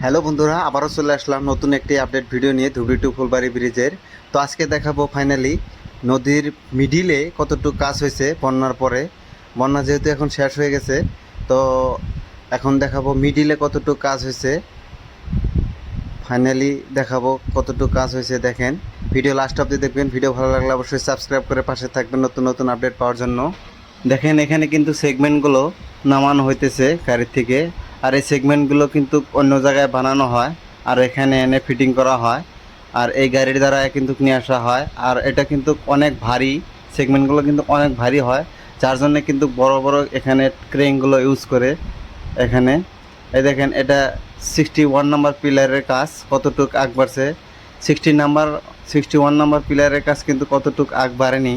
Hello বন্ধুরা, আবারও চলে আসলাম নতুন একটি আপডেট ভিডিও নিয়ে ধুবড়ি টু ফুলবাড়ি ব্রিজের। তো আজকে দেখাবো ফাইনালি নদীর মিডিলে কতটুকু কাজ হয়েছে বন্যার পরে। বন্যা যেহেতু এখন শেষ হয়ে গেছে, তো এখন দেখাবো মিডিলে কতটুকু কাজ হয়েছে। ফাইনালি দেখাবো কতটুকু কাজ হয়েছে। দেখেন, ভিডিও লাস্ট অবধি দেখবেন। ভিডিও ভালো লাগলে অবশ্যই সাবস্ক্রাইব করে পাশে থাকবেন নতুন নতুন আপডেট পাওয়ার জন্য। দেখেন, এখানে কিন্তু সেগমেন্টগুলো নামানো হইতেছে গাড়ির থেকে। আর এই সেগমেন্টগুলো কিন্তু অন্য জায়গায় বানানো হয় আর এখানে এনে ফিটিং করা হয়। আর এই গাড়ির দ্বারা কিন্তু নিয়ে আসা হয়। আর এটা কিন্তু অনেক ভারী, সেগমেন্টগুলো কিন্তু অনেক ভারী হয়, যার জন্য কিন্তু বড় বড় এখানে ক্রেনগুলো ইউজ করে এখানে। এই দেখেন, এটা 61 নাম্বার পিলারের কাজ কতটুক আগ বাড়ছে। 61 নাম্বার পিলারের কাজ কিন্তু কতটুক আগ বাড়েনি।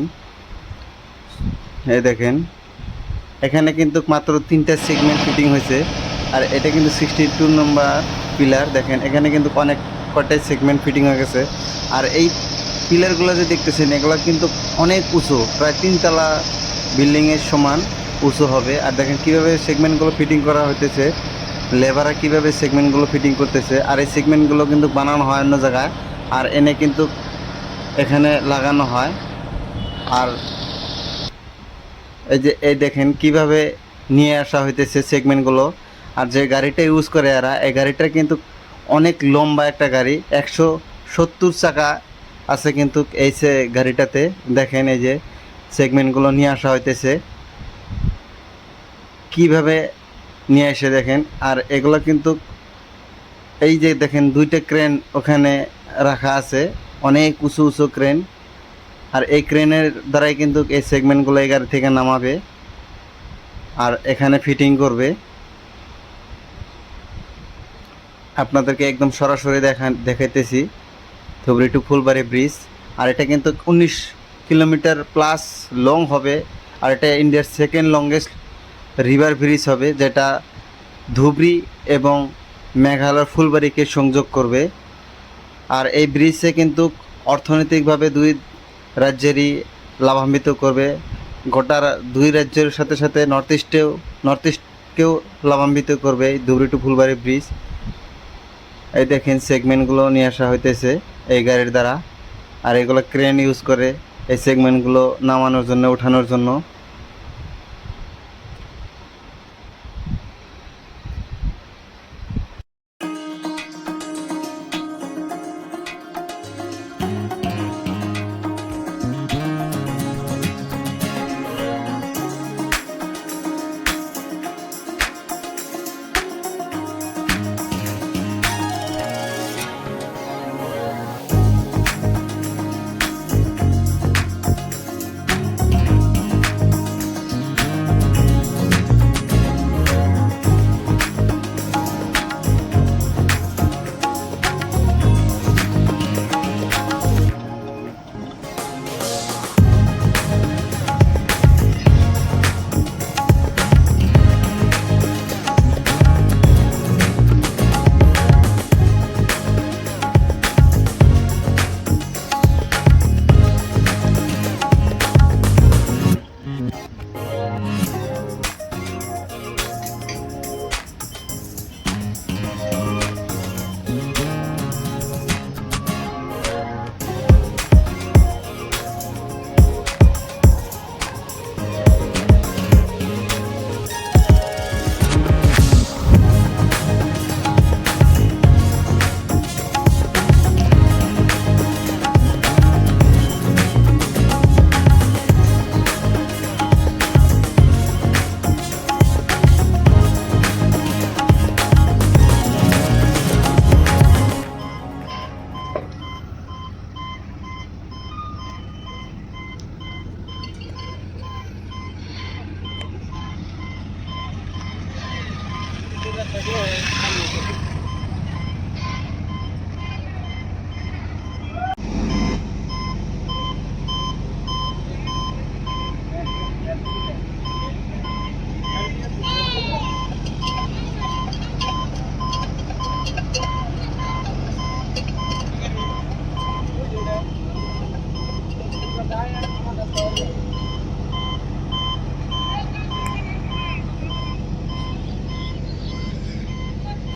এই দেখেন, এখানে কিন্তু মাত্র 3টা সেগমেন্ট ফিটিং হয়েছে। আর এটা কিন্তু 62 নম্বর পিলার। দেখেন, এখানে কিন্তু অনেক কটাই সেগমেন্ট ফিটিং হয়ে গেছে। আর এই পিলারগুলো যে দেখতেছেন, এগুলো কিন্তু অনেক উঁচু, প্রায় 3 তলা বিল্ডিংয়ের সমান উঁচু হবে। আর দেখেন কীভাবে সেগমেন্টগুলো ফিটিং করা হইতেছে, লেবাররা কীভাবে সেগমেন্টগুলো ফিটিং করতেছে। আর এই সেগমেন্টগুলো কিন্তু বানানো হয় অন্য জায়গায়, আর এনে কিন্তু এখানে লাগানো হয়। আর এই দেখেন কিভাবে নিয়ে আসা হইতেছে সেগমেন্টগুলো। আর যে গাড়িটা ইউজ করে এরা, এই গাড়িটা কিন্তু অনেক লম্বা একটা গাড়ি, 170 চাকা আছে কিন্তু এই গাড়িটাতে। দেখেন, এই যে সেগমেন্টগুলো নিয়ে আসা হইতেছে কিভাবে নিয়ে এসে দেখেন। আর এগুলো কিন্তু এই যে দেখেন 2টা ক্রেন ওখানে রাখা আছে, অনেক উঁচু উঁচু ক্রেন। আর এই ক্রেনের দ্বারাই কিন্তু এই সেগমেন্টগুলো এই গাড়ি থেকে নামাবে আর এখানে ফিটিং করবে। আপনাদেরকে একদম সরাসরি দেখাইতেছি ধুবড়ি টু ফুলবাড়ি ব্রিজ। আর এটা কিন্তু 19 কিলোমিটার প্লাস লং হবে। আর এটা ইন্ডিয়ার সেকেন্ড লংগেস্ট রিভার ব্রিজ হবে, যেটা ধুবড়ি এবং মেঘালয় ফুলবাড়িকে সংযোগ করবে। আর এই ব্রিজে কিন্তু অর্থনৈতিকভাবে দুই রাজ্যেরই লাভান্বিত করবে। গোটা 2 রাজ্যের সাথে সাথে নর্থ ইস্টকেও লাভান্বিত করবে এই ধুবড়ি টু ফুলবাড়ি ব্রিজ। এই দেখেন, সেগমেন্টগুলো নিয়ে আসা হইতেছে এই গাড়ির দ্বারা। আর এগুলো ক্রেন ইউজ করে এই সেগমেন্টগুলো নামানোর জন্য, ওঠানোর জন্য।